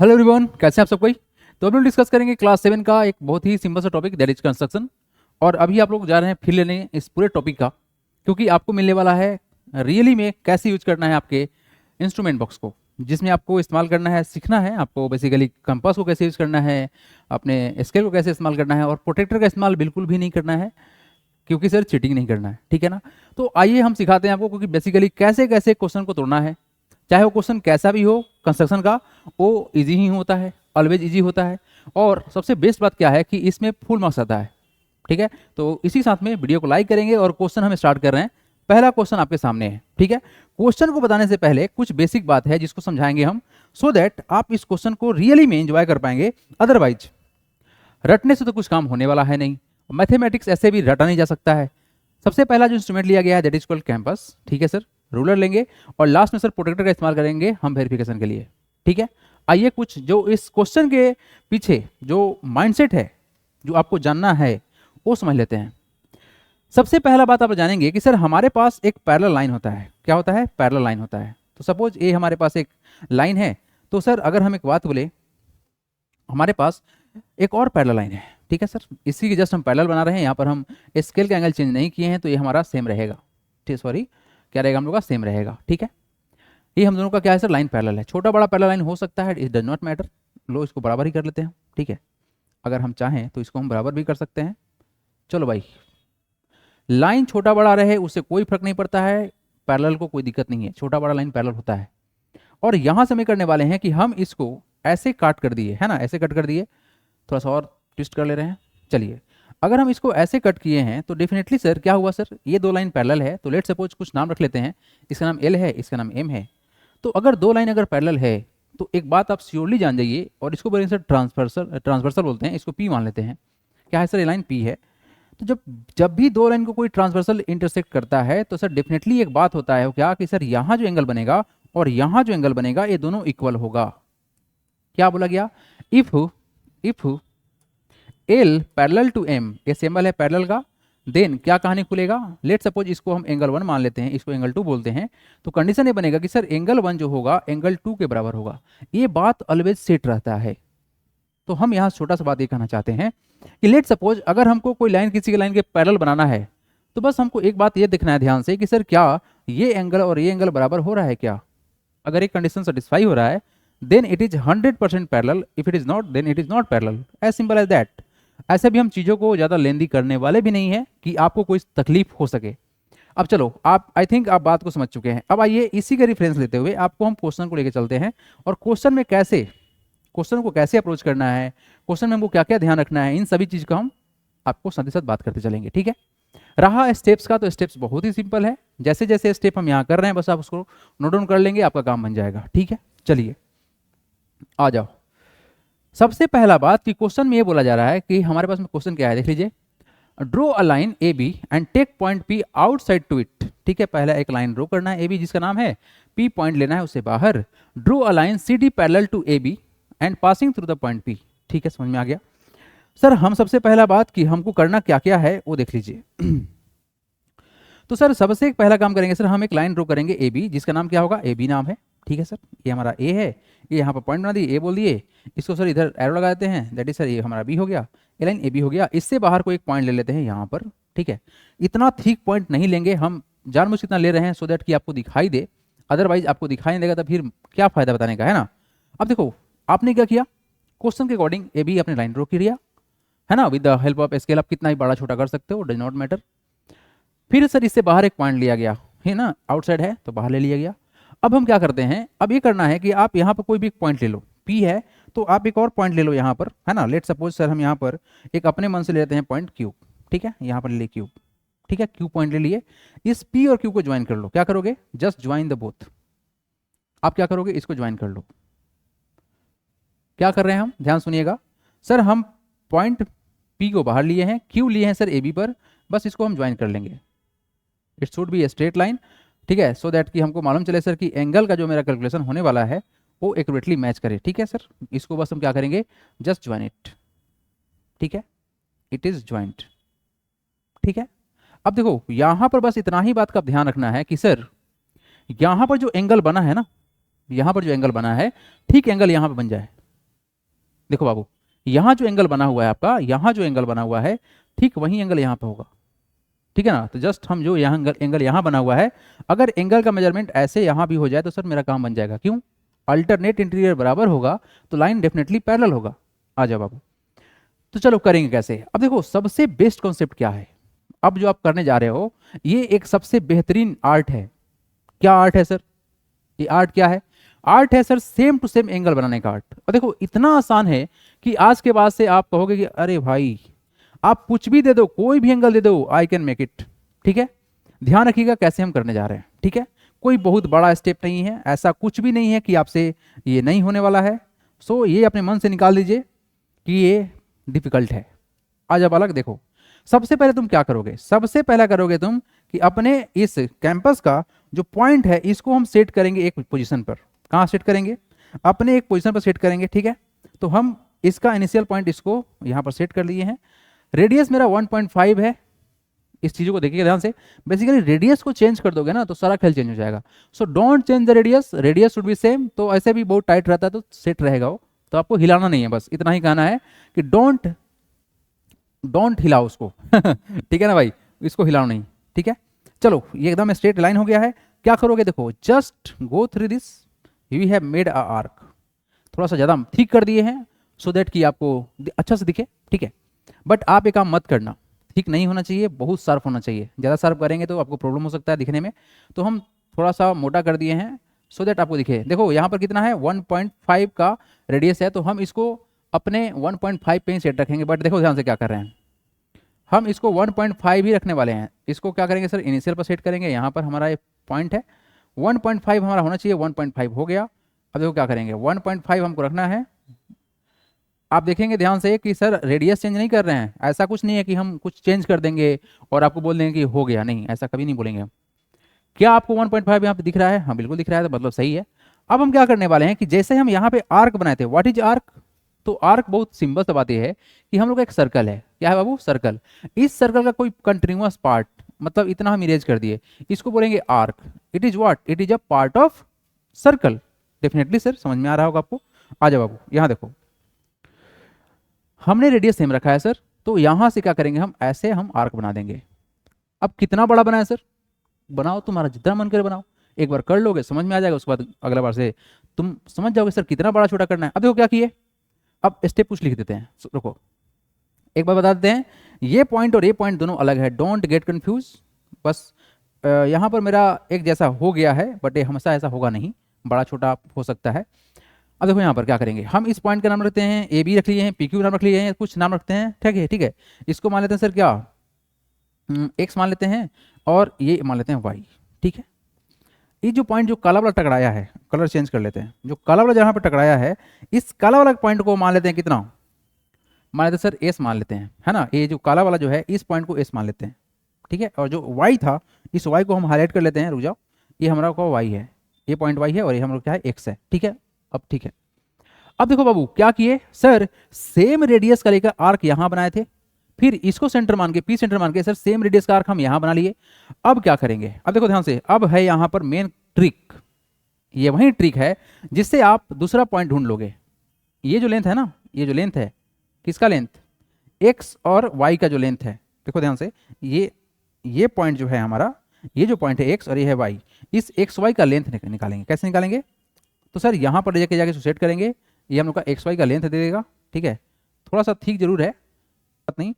Hello everyone, कैसे हैं आप सब कोई। तो अभी हम डिस्कस करेंगे क्लास 7 का एक बहुत ही सिंपल सा टॉपिक, दैट इज कंस्ट्रक्शन। और अभी आप लोग जा रहे हैं फिर लेने इस पूरे टॉपिक का, क्योंकि आपको मिलने वाला है रियली में कैसे यूज करना है आपके इंस्ट्रूमेंट बॉक्स को, जिसमें आपको इस्तेमाल करना है, सीखना है आपको बेसिकली कंपास को कैसे यूज करना है, अपने स्केल को कैसे इस्तेमाल करना है, और प्रोटेक्टर का इस्तेमाल बिल्कुल भी नहीं करना है, क्योंकि सर चीटिंग नहीं करना है, ठीक है ना। तो आइए हम सिखाते हैं आपको, क्योंकि बेसिकली कैसे कैसे क्वेश्चन को तोड़ना है, चाहे वो क्वेश्चन कैसा भी हो कंस्ट्रक्शन का, वो इजी ही होता है, ऑलवेज इजी होता है। और सबसे बेस्ट बात क्या है कि इसमें फुल मार्क्स आता है, ठीक है। तो इसी साथ में वीडियो को लाइक करेंगे और क्वेश्चन हम स्टार्ट कर रहे हैं। पहला क्वेश्चन आपके सामने है, ठीक है। क्वेश्चन को बताने से पहले कुछ बेसिक बात है जिसको समझाएंगे हम, सो दैट आप इस क्वेश्चन को रियली में एंजॉय कर पाएंगे। अदरवाइज रटने से तो कुछ काम होने वाला है नहीं, मैथमेटिक्स ऐसे भी रटा नहीं जा सकता है। सबसे पहला जो इंस्ट्रूमेंट लिया गया है दैट इज कॉल्ड कैंपस, ठीक है सर। रूलर लेंगे और लास्ट में सर प्रोटेक्टर का इस्तेमाल करेंगे हम वेरिफिकेशन के लिए, ठीक है। आइए कुछ जो इस क्वेश्चन के पीछे जो माइंडसेट है, जो आपको जानना है, वो समझ लेते हैं। सबसे पहला बात आप जानेंगे कि सर हमारे पास एक पैरेलल लाइन होता है। क्या होता है? पैरेलल लाइन होता है। तो सपोज ये हमारे पास एक लाइन है, तो सर अगर हम एक बात बोले, हमारे पास एक और पैरेलल लाइन है, ठीक है सर। इसी के जस्ट हम पैरेलल बना रहे हैं, यहाँ पर हम स्केल का एंगल चेंज नहीं किए हैं, तो ये हमारा सेम रहेगा, ठीक, सॉरी क्या रहेगा हम लोग का, सेम रहेगा, ठीक है। ये हम दोनों का क्या है सर, लाइन पैरेलल है। छोटा बड़ा पैरेलल लाइन हो सकता है, इट डज नॉट मैटर। लो इसको बराबर ही कर लेते हैं, ठीक है। अगर हम चाहें तो इसको हम बराबर भी कर सकते हैं। चलो भाई, लाइन छोटा बड़ा रहे उससे कोई फर्क नहीं पड़ता है, पैरेलल को कोई दिक्कत नहीं है, छोटा बड़ा लाइन पैरेलल होता है। और यहां से हम करने वाले हैं कि हम इसको ऐसे काट कर दिए है ना, ऐसे कट कर दिए, थोड़ा सा और ट्विस्ट कर ले रहे हैं। चलिए, अगर हम इसको ऐसे कट किए हैं तो डेफिनेटली सर क्या हुआ सर, ये दो लाइन पैरेलल है, तो लेट सपोज कुछ नाम रख लेते हैं, इसका नाम एल है, इसका नाम एम है। तो अगर दो लाइन अगर पैरेलल है तो एक बात आप श्योरली जान जाइए, और इसको बोलेंगे सर ट्रांसवर्सल बोलते हैं, इसको पी मान लेते हैं। क्या है सर, ये लाइन पी है। तो जब जब भी दो लाइन को कोई ट्रांसवर्सल इंटरसेक्ट करता है तो सर डेफिनेटली एक बात होता है क्या कि सर यहाँ जो एंगल बनेगा और यहाँ जो एंगल बनेगा ये दोनों इक्वल होगा। क्या बोला गया? If L parallel to M, ये सिंबल है पैरेलल का, देन क्या कहानी खुलेगा, लेट सपोज इसको हम एंगल 1 मान लेते हैं, इसको एंगल 2 बोलते हैं। तो कंडीशन ये बनेगा कि सर एंगल 1 जो होगा एंगल 2 के बराबर होगा। ये बात ऑलवेज सेट रहता है। तो हम यहाँ छोटा सा बात ये कहना चाहते हैं कि लेट सपोज अगर हमको कोई लाइन किसी के लाइन के पैरेलल बनाना है, तो बस हमको एक बात ये देखना है ध्यान से कि सर क्या ये एंगल और ये एंगल बराबर हो रहा है क्या। अगर ये कंडीशन सेटिस्फाई हो रहा है then it is 100% parallel, if it is not then it is not parallel, as simple as that. ऐसे भी हम चीज़ों को ज़्यादा लेंदी करने वाले भी नहीं है कि आपको कोई तकलीफ हो सके। अब चलो, आप आई थिंक आप बात को समझ चुके हैं। अब आइए इसी का रेफरेंस लेते हुए आपको हम क्वेश्चन को लेकर चलते हैं, और क्वेश्चन में कैसे, क्वेश्चन को कैसे अप्रोच करना है, क्वेश्चन में हमको क्या क्या ध्यान रखना है, इन सभी चीज़ का हम आपको साथ ही साथ बात करते चलेंगे, ठीक है। रहा स्टेप्स का, तो स्टेप्स बहुत ही सिंपल है, जैसे जैसे स्टेप हम यहाँ कर रहे हैं बस आप उसको नोट डाउन कर लेंगे, आपका काम बन जाएगा, ठीक है। चलिए आ जाओ। सबसे पहला बात कि क्वेश्चन में ये बोला जा रहा है कि हमारे पास में क्वेश्चन क्या है, देख लीजिए। Draw a line A B and take point P outside to it, ठीक है। पहला एक लाइन ड्रॉ करना है ए बी जिसका नाम है, पी पॉइंट लेना है उससे बाहर। Draw a line C D parallel to A B and passing through the point P, ठीक है, समझ में आ गया। सर हम सबसे पहला बात कि हमको करना क्या क्या है वो देख लीजिए। तो सर सबसे एक पहला काम करेंगे सर, हम एक लाइन ड्रॉ करेंगे ए बी जिसका नाम क्या होगा, ए बी नाम है, ठीक है सर। ये हमारा ए है, ये यहाँ पर पॉइंट बना दिए, ए बोल दिए, इसको सर इधर एरो लगा देते हैं, दैट इज सर ये हमारा बी हो गया, ये लाइन ए बी हो गया। इससे बाहर को एक पॉइंट ले लेते हैं यहाँ पर, ठीक है। इतना थिक पॉइंट नहीं लेंगे हम, जानबूझ के इतना ले रहे हैं सो दैट कि आपको दिखाई दे, अदरवाइज आपको दिखाई नहीं देगा तो फिर क्या फायदा बताने का, है ना। अब देखो आपने क्या किया, क्वेश्चन के अकॉर्डिंग ए बी अपने लाइन ड्रॉ किया, है ना, with the help of scale. आप कितना ही बड़ा छोटा कर सकते हो, डज नॉट मैटर। फिर सर इससे बाहर एक पॉइंट लिया गया है ना, आउटसाइड है तो बाहर ले लिया गया। अब हम क्या करते हैं, अब ये करना है कि आप यहाँ पर कोई भी पॉइंट ले लो, P है तो आप एक और पॉइंट ले लो यहाँ पर, है ना। लेट सपोज सर हम यहाँ पर एक अपने मन से ले लेते हैं पॉइंट Q, ठीक है, यहाँ पर ले Q, ठीक है, Q पॉइंट ले लिए। इस P और Q को ज्वाइन कर लो। क्या करोगे, जस्ट ज्वाइन द बोथ। आप क्या करोगे, इसको ज्वाइन कर लो। क्या कर रहे हैं हम, ध्यान सुनिएगा सर, हम पॉइंट P को बाहर लिए हैं, Q लिए हैं सर AB पर, बस इसको हम ज्वाइन कर लेंगे। It should be a straight line, ठीक है, सो दैट कि हमको मालूम चले सर कि एंगल का जो मेरा कैलकुलेशन होने वाला है वो एक्यूरेटली मैच करे, ठीक है सर। इसको बस हम क्या करेंगे, जस्ट ज्वाइन इट, ठीक है, इट इज ज्वाइंट, ठीक है। अब देखो यहां पर बस इतना ही बात का ध्यान रखना है कि सर यहां पर जो एंगल बना है ना, यहां पर जो एंगल बना है ठीक एंगल यहां पर बन जाए, देखो बाबू, यहाँ जो एंगल बना हुआ है आपका, यहाँ जो एंगल बना हुआ है, ठीक वही एंगल यहाँ पे होगा, ठीक है ना। तो जस्ट हम जो यहाँ एंगल यहाँ बना हुआ है, अगर एंगल का मेजरमेंट ऐसे यहाँ भी हो जाए तो सर मेरा काम बन जाएगा। क्यों? अल्टरनेट इंटीरियर बराबर होगा तो लाइन डेफिनेटली पैरेलल होगा। आ जाओ बाबू, तो चलो करेंगे कैसे। अब देखो सबसे बेस्ट कॉन्सेप्ट क्या है, अब जो आप करने जा रहे हो ये एक सबसे बेहतरीन आर्ट है। क्या आर्ट है सर? ये आर्ट क्या है? आर्ट है sir same to same angle बनाने का आर्ट। और देखो इतना आसान है कि आज के बाद से आप कहोगे कि अरे भाई आप कुछ भी दे दो, कोई भी एंगल दे दो, आई कैन मेक इट। ठीक है, ध्यान रखिएगा कैसे हम करने जा रहे हैं। ठीक है, कोई बहुत बड़ा स्टेप नहीं है, ऐसा कुछ भी नहीं है कि आपसे ये नहीं होने वाला है। सो ये अपने मन से निकाल दीजिए कि ये डिफिकल्ट है। आज अब अलग देखो, सबसे पहले तुम क्या करोगे, सबसे पहला करोगे तुम कि अपने इस कैंपस का जो पॉइंट है इसको हम सेट करेंगे एक पोजीशन पर। कहाँ सेट करेंगे? अपने एक पोजीशन पर सेट करेंगे। ठीक है, तो हम इसका इनिशियल पॉइंट इसको यहाँ पर सेट कर लिए हैं। रेडियस मेरा 1.5 है। इस चीज़ों को देखिए ध्यान से, बेसिकली रेडियस को चेंज कर दोगे ना तो सारा खेल चेंज हो जाएगा। So don't change the radius, radius should be same. तो ऐसे भी बहुत टाइट रहता है तो सेट रहेगा वो, तो आपको हिलाना नहीं है, बस इतना ही कहना है कि डोंट हिलाओ उसको ठीक है ना भाई, इसको हिलाओ नहीं। ठीक है, चलो ये एकदम स्ट्रेट लाइन हो गया है। क्या करोगे देखो, just go through this, we have made a arc. थोड़ा सा ज़्यादा ठीक कर दिए हैं सो दैट कि आपको अच्छा से दिखे। ठीक है, बट आप एक काम मत करना, ठीक नहीं होना चाहिए, बहुत शार्प होना चाहिए। ज़्यादा शार्प करेंगे तो आपको प्रॉब्लम हो सकता है दिखने में। तो हम थोड़ा सा मोटा कर दिए हैं सो दैट आपको दिखे। देखो यहाँ पर कितना है, 1.5 का रेडियस है, तो हम इसको अपने 1.5 पे ही सेट रखेंगे। बट देखो ध्यान से क्या कर रहे हैं, हम इसको 1.5 ही रखने वाले हैं। इसको क्या करेंगे सर, इनिशियल पर सेट करेंगे। यहाँ पर हमारा ये पॉइंट है, 1.5 हमारा होना चाहिए, 1.5 हो गया। अब देखो क्या करेंगे, 1.5 हमको रखना है। आप देखेंगे ध्यान से कि सर रेडियस चेंज नहीं कर रहे हैं, ऐसा कुछ नहीं है कि हम कुछ चेंज कर देंगे और आपको बोल देंगे कि हो गया, नहीं ऐसा कभी नहीं बोलेंगे हम। क्या आपको 1.5 यहाँ पे दिख रहा है? हाँ बिल्कुल दिख रहा है, तो मतलब सही है। अब हम क्या करने वाले हैं कि जैसे हम यहाँ पे आर्क बनाए थे, व्हाट इज आर्क? तो आर्क बहुत सिंपल सा बात यह है कि हम लोग का एक सर्कल है। क्या है बाबू? सर्कल। इस सर्कल का कोई कंटिन्यूअस पार्ट, मतलब इतना हम इरेज कर दिए, इसको बोलेंगे arc. It is what? It is a part of circle. Definitely sir समझ में आ रहा होगा आपको। आ जाओ बाबू, यहाँ देखो हमने रेडियस सेम रखा है सर, तो यहां से क्या करेंगे, हम ऐसे हम आर्क बना देंगे। अब कितना बड़ा बनाए सर? बनाओ, तुम्हारा जितना मन करे बनाओ। एक बार कर लोगे समझ में आ जाएगा, उसके बाद अगला बार से तुम समझ जाओगे सर कितना बड़ा छोटा करना है। अब देखो क्या किए, अब स्टेप कुछ लिख देते हैं। रुको एक बार बता देते हैं, ये पॉइंट और ये पॉइंट दोनों अलग है, डोंट गेट कंफ्यूज। बस यहाँ पर मेरा एक जैसा हो गया है, बट ये हमेशा ऐसा होगा नहीं, बड़ा छोटा हो सकता है। अब देखो यहाँ पर क्या करेंगे, हम इस पॉइंट का नाम रखते हैं ए बी रख लिए हैं, पी क्यू नाम रख लिए हैं, कुछ नाम रखते हैं। ठीक है, ठीक है, इसको मान लेते हैं सर क्या, एक्स मान लेते हैं, और ये मान लेते हैं वाई। ठीक है, ये जो पॉइंट जो काला वाला टकराया है, कलर चेंज कर लेते हैं, जो काला वाला जहाँ पर टकराया है, इस काला वाला पॉइंट को मान लेते हैं कितना, मान लेते हैं सर एस मान लेते हैं, है ना। ये जो काला वाला जो है इस पॉइंट को एस मान लेते हैं। ठीक है, और जो वाई था इस वाई को हम हाईलाइट कर लेते हैं, रुक जाओ, ये हमारा को वाई है, ये पॉइंट वाई है, और ये हमारा क्या है, एक्स है। ठीक है, अब ठीक है। अब देखो बाबू क्या किए सर, सेम रेडियस का लेकर आर्क यहां बनाए थे, फिर इसको सेंटर मान के, पी सेंटर मान के सर सेम रेडियस का आर्क हम यहां बना लिए। अब क्या करेंगे, अब देखो ध्यान से, अब है यहां पर मेन ट्रिक। ये वही ट्रिक है जिससे आप दूसरा पॉइंट ढूंढ लोगे। ये जो लेंथ है ना, ये जो लेंथ है, किसका लेंथ, एक्स और वाई का जो लेंथ है, देखो ध्यान से, ये पॉइंट जो है हमारा, ये जो पॉइंट है एक्स और ये है वाई, इस एक्स वाई का लेंथ निकालेंगे। कैसे निकालेंगे, तो सर यहां पर लेके जाके सेट करेंगे, ये हम लोग का एक्स वाई का लेंथ दे देगा। ठीक है, थोड़ा सा ठीक जरूर है, बात नहीं,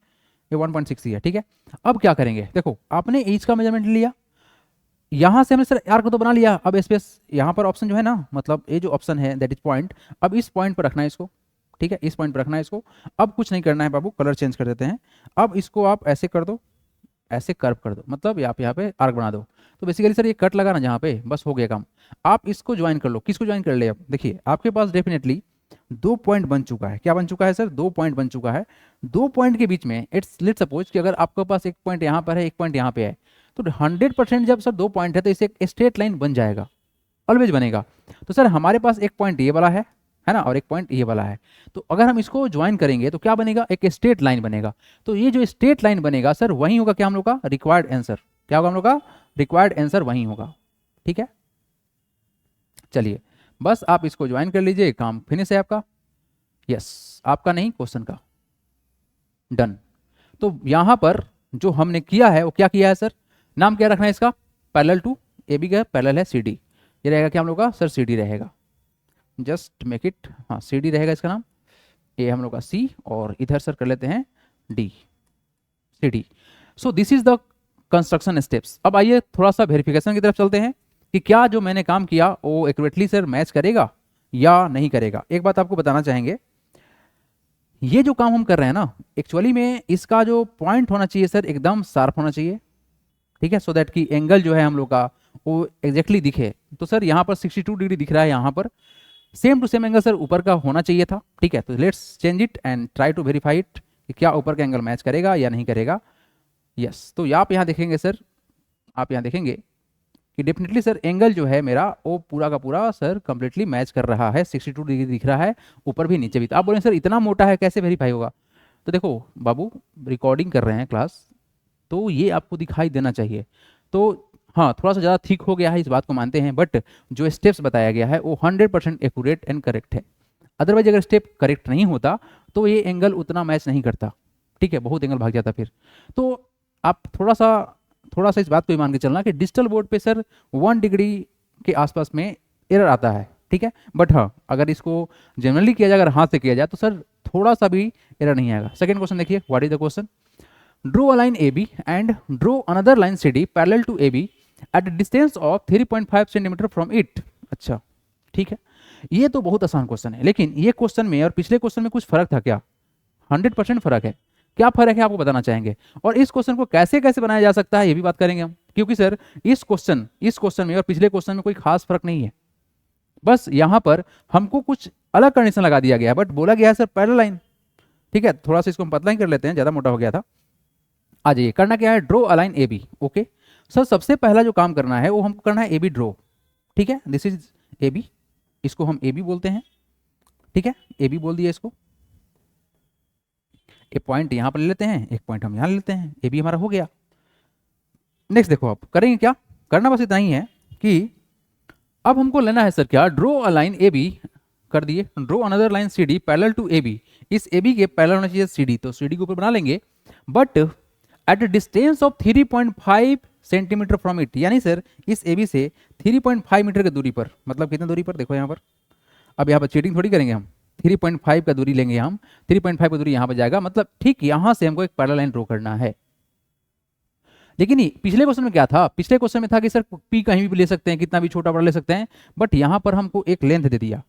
ये 1.6 ही है। ठीक है, अब क्या करेंगे, देखो आपने एज का मेजरमेंट लिया, यहां से हमने सर आर्क तो बना लिया। अब स्पेस यहां पर ऑप्शन जो है ना, मतलब ये जो ऑप्शन है दैट इज पॉइंट, अब इस पॉइंट पर रखना है इसको। ठीक है, इस पॉइंट पर रखना है इसको। अब कुछ नहीं करना है बाबू, कलर चेंज कर देते हैं। अब इसको आप ऐसे कर दो, ऐसे कर्व कर दो, मतलब आप यहाँ पे आर्क बना दो। तो बेसिकली सर ये कट लगा ना जहाँ पे, बस हो गया काम। आप इसको ज्वाइन कर लो, किसको ज्वाइन कर ले, अब देखिए आपके पास डेफिनेटली 2 पॉइंट बन चुका है। क्या बन चुका है सर, 2 पॉइंट बन चुका है। 2 पॉइंट के बीच में इट्स लेट सपोज कि अगर आपके पास एक पॉइंट यहाँ पर है, एक पॉइंट यहाँ पे है, तो 100% जब सर 2 पॉइंट है तो इसे एक स्ट्रेट लाइन बन जाएगा, ऑलवेज बनेगा। तो सर हमारे पास एक पॉइंट ये वाला है ना, और एक पॉइंट ये वाला है। तो अगर हम इसको ज्वाइन करेंगे तो क्या बनेगा, एक स्ट्रेट लाइन बनेगा। तो ये जो स्ट्रेट लाइन बनेगा सर वही होगा क्या हम लोग का रिक्वायर्ड आंसर। क्या होगा हम लोग का रिक्वायर्ड आंसर, वही होगा। ठीक है, चलिए बस आप इसको ज्वाइन कर लीजिए, काम फिनिश है आपका। यस, आपका नहीं, क्वेश्चन का। डन। तो यहां पर जो हमने किया है वो क्या किया है सर, नाम क्या रखना है इसका, पैरेलल टू ए बी का पैरेलल है सी डी। ये रहेगा क्या हम लोग का सर, सी डी रहेगा, जस्ट मेक इट, हाँ सी डी रहेगा इसका नाम। ये हम लोग का सी, और इधर सर कर लेते हैं D, C D. So this is the construction steps. अब आइए थोड़ा सा वेरिफिकेशन की तरफ चलते हैं कि क्या जो मैंने काम किया वो एक्यूरेटली सर मैच करेगा या नहीं करेगा। एक बात आपको बताना चाहेंगे, ये जो काम हम कर रहे हैं ना, एक्चुअली में इसका जो पॉइंट होना चाहिए सर एकदम शार्प होना चाहिए, ठीक है, सो दैट कि एंगल जो है हम लोग का वो एग्जैक्टली दिखे। तो सर यहाँ पर 62 डिग्री दिख रहा है, यहाँ पर same to same angle sir ऊपर का होना चाहिए था, ठीक है। तो let's change it and try to verify it कि क्या ऊपर का एंगल मैच करेगा या नहीं करेगा। यस, तो आप यहाँ देखेंगे सर, आप यहाँ देखेंगे कि डेफिनेटली सर एंगल जो है मेरा वो पूरा का पूरा सर कंप्लीटली मैच कर रहा है, 62 डिग्री दिख रहा है, ऊपर भी नीचे भी। तो आप बोलेंगे सर इतना मोटा है कैसे वेरीफाई होगा। तो देखो बाबू, रिकॉर्डिंग कर रहे हैं क्लास, तो ये आपको दिखाई देना चाहिए। तो हाँ, थोड़ा सा ज़्यादा थिक हो गया है, इस बात को मानते हैं, बट जो स्टेप्स बताया गया है वो 100% एक्यूरेट एंड करेक्ट है। अदरवाइज अगर स्टेप करेक्ट नहीं होता तो ये एंगल उतना मैच नहीं करता, ठीक है, बहुत एंगल भाग जाता फिर। तो आप थोड़ा सा इस बात को ही मान के चलना कि डिजिटल बोर्ड पे सर 1 डिग्री के आसपास में एरर आता है, ठीक है। बट हाँ, अगर इसको जनरली किया जाए, अगर हाथ से किया जाए तो सर थोड़ा सा भी एरर नहीं आएगा। सेकंड क्वेश्चन देखिए, what is the question, draw a line AB and draw another line CD parallel to AB at distance of 3.5 centimetre from it. अच्छा, ठीक है, ये तो बहुत आसान क्वेश्चन है, लेकिन ये क्वेश्चन में और पिछले क्वेश्चन में कुछ फर्क था क्या, 100% फर्क है। क्या फर्क है आपको बताना चाहेंगे, और इस क्वेश्चन को कैसे कैसे बनाया जा सकता है ये भी बात करेंगे हम, क्योंकि सर इस क्वेश्चन में और पिछले क्वेश्चन में कोई खास फर्क नहीं है। बस यहाँ पर हमको कुछ अलग कंडीशन लगा दिया गया है, बट बोला गया है सर पैरेलल लाइन, ठीक है। थोड़ा सा इसको हम पतला ही कर लेते हैं, ज़्यादा मोटा हो गया था। आ जाइए, करना क्या है, draw a line AB। Okay sir, सबसे पहला जो काम करना है वो हमको करना है AB ड्रो, ठीक है। दिस इज AB, इसको हम AB बोलते हैं, ठीक है, AB बोल दिया इसको। एक पॉइंट यहाँ पर ले लेते हैं, एक पॉइंट हम यहाँ ले लेते हैं, AB हमारा हो गया। नेक्स्ट देखो, आप करेंगे क्या, करना बस इतना ही है कि अब हमको लेना है सर क्या, ड्रो अ लाइन AB कर दिए, draw another line CD parallel to AB। इस AB के पैरेलल होना चाहिए CD, तो CD के ऊपर बना लेंगे, but at distance of 3.5 centimetre from it, यानी सर इस AB से 3.5 मीटर की दूरी पर, मतलब कितनी दूरी पर, देखो यहाँ पर, अब यहाँ पर चीटिंग थोड़ी करेंगे हम, 3.5 का दूरी लेंगे हम, 3.5 का दूरी यहाँ पर जाएगा, मतलब ठीक यहाँ से हमको एक पैरेलल लाइन ड्रॉ करना है। लेकिन पिछले क्वेश्चन में क्या था, पिछले क्वेश्चन में था कि सर P कहीं भी ले सकते हैं, कितना भी छोटा बड़ा ले सकते हैं, बट यहाँ पर हमको एक लेंथ दे दिया।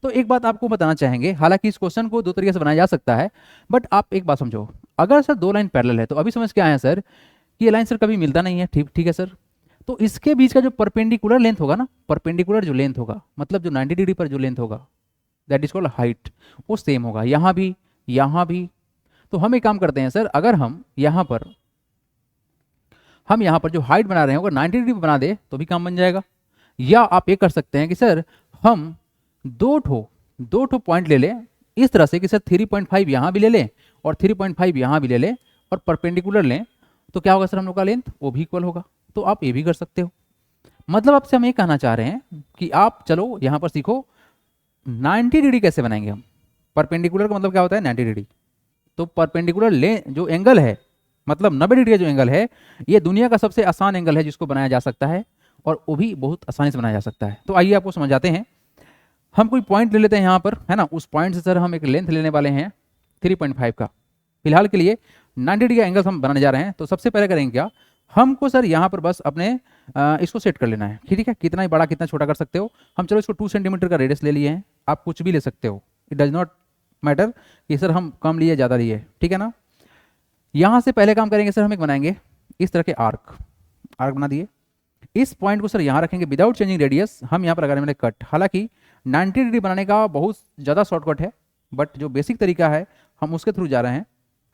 तो एक बात आपको बताना चाहेंगे, हालांकि इस क्वेश्चन को दो तरीके से बनाया जा सकता है, बट आप एक बात समझो, अगर सर दो लाइन पैरेलल है तो अभी समझ के आए हैं सर कि ये लाइन सर कभी मिलता नहीं है, ठीक है सर। तो इसके बीच का जो परपेंडिकुलर लेंथ होगा ना, परपेंडिकुलर जो लेंथ होगा, मतलब जो 90 डिग्री पर जो लेंथ होगा, दैट इज कॉल्ड हाइट, वो सेम होगा यहाँ भी, यहाँ भी। तो हम एक काम करते हैं सर, अगर हम यहाँ पर जो हाइट बना रहे हैं अगर 90 डिग्री बना दे तो भी काम बन जाएगा। या आप ये कर सकते हैं कि सर हम दो ठो पॉइंट ले लें इस तरह से कि सर 3.5 यहाँ भी ले लें और 3.5 यहाँ भी ले लें और परपेंडिकुलर लें, तो क्या होगा सर हम लोग का लेंथ वो भी इक्वल होगा। तो आप ये भी कर सकते हो। मतलब आपसे हम ये कहना चाह रहे हैं कि आप चलो यहाँ पर सीखो 90 डिग्री कैसे बनाएंगे हम। परपेंडिकुलर का मतलब क्या होता है 90 डिग्री। तो परपेंडिकुलर ले जो एंगल है, मतलब 90 डिग्री का जो एंगल है, ये दुनिया का सबसे आसान एंगल है जिसको बनाया जा सकता है, और वो भी बहुत आसानी से बनाया जा सकता है। तो आइए आपको समझाते हैं। हम कोई पॉइंट ले लेते हैं यहाँ पर, है ना, उस पॉइंट से सर हम एक लेंथ लेने वाले हैं 3.5 का। फिलहाल के लिए 90 डिग्री का एंगल हम बनाने जा रहे हैं। तो सबसे पहले करेंगे क्या, हमको सर यहाँ पर बस अपने इसको सेट कर लेना है, ठीक है। कितना ही बड़ा कितना छोटा कर सकते हो। हम चलो इसको 2 सेंटीमीटर का रेडियस ले लिए हैं, आप कुछ भी ले सकते हो, इट डज नॉट मैटर कि सर हम कम लिए ज़्यादा लिए, ठीक है ना। यहाँ से पहले काम करेंगे सर, हम एक बनाएंगे इस तरह के आर्क बना दिए। इस पॉइंट को सर यहाँ रखेंगे विदाउट चेंजिंग रेडियस। हम यहाँ पर लगाने वाले कट, हालांकि 90 डिग्री बनाने का बहुत ज़्यादा शॉर्टकट है, बट जो बेसिक तरीका है हम उसके थ्रू जा रहे हैं,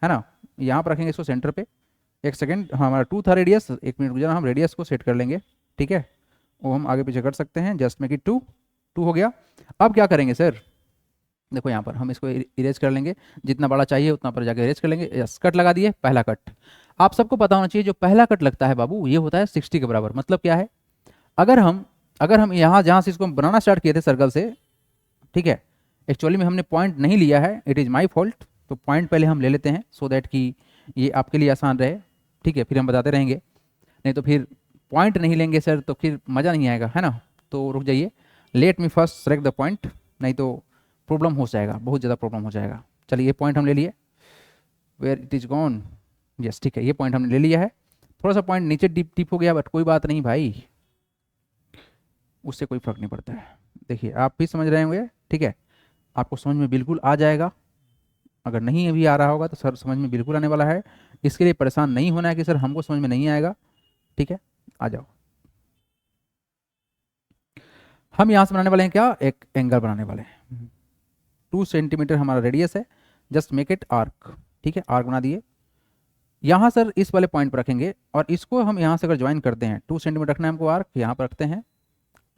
है ना। यहाँ पर रखेंगे इसको सेंटर पे। एक सेकेंड, हमारा 2 था रेडियस, 1 मिनट गुजरा, हम रेडियस को सेट कर लेंगे, ठीक है। वो हम आगे पीछे कर सकते हैं, जस्ट मेक इट 2 हो गया। अब क्या करेंगे सर, देखो यहाँ पर हम इसको इरेज कर लेंगे, जितना बड़ा चाहिए उतना पर जाकर इरेज कर लेंगे। यस, कट लगा दिए। पहला कट आप सबको पता होना चाहिए, जो पहला कट लगता है बाबू ये होता है 60 के बराबर। मतलब क्या है, अगर हम यहाँ जहाँ से इसको बनाना स्टार्ट किए थे सर्कल से, ठीक है, एक्चुअली में हमने पॉइंट नहीं लिया है, इट इज़ माई फॉल्ट। तो पॉइंट पहले हम ले लेते हैं सो दैट कि ये आपके लिए आसान रहे, ठीक है, फिर हम बताते रहेंगे। नहीं तो फिर पॉइंट नहीं लेंगे सर तो फिर मज़ा नहीं आएगा, है ना। तो रुक जाइए, let me first select the point, नहीं तो प्रॉब्लम हो जाएगा, बहुत ज़्यादा प्रॉब्लम हो जाएगा। चलिए ये पॉइंट हम ले लिए, where it is gone, yes ठीक है, ये पॉइंट हमने ले लिया है। थोड़ा सा पॉइंट नीचे डीप डीप हो गया, बट कोई बात नहीं भाई, उससे कोई फ़र्क नहीं पड़ता है। देखिए आप भी समझ रहे होंगे, ठीक है, आपको समझ में बिल्कुल आ जाएगा। अगर नहीं अभी आ रहा होगा तो सर समझ में बिल्कुल आने वाला है। इसके लिए परेशान नहीं होना है कि सर हमको समझ में नहीं आएगा, ठीक है, आ जाओ। हम यहाँ से बनाने वाले हैं क्या, एक एंगल बनाने वाले हैं। 2 सेंटीमीटर हमारा रेडियस है, जस्ट मेक इट आर्क, ठीक है, आर्क बना दिए। यहाँ सर इस वाले पॉइंट पर रखेंगे और इसको हम यहाँ से अगर ज्वाइन करते हैं, 2 सेंटीमीटर रखना है हमको आर्क, यहाँ पर रखते हैं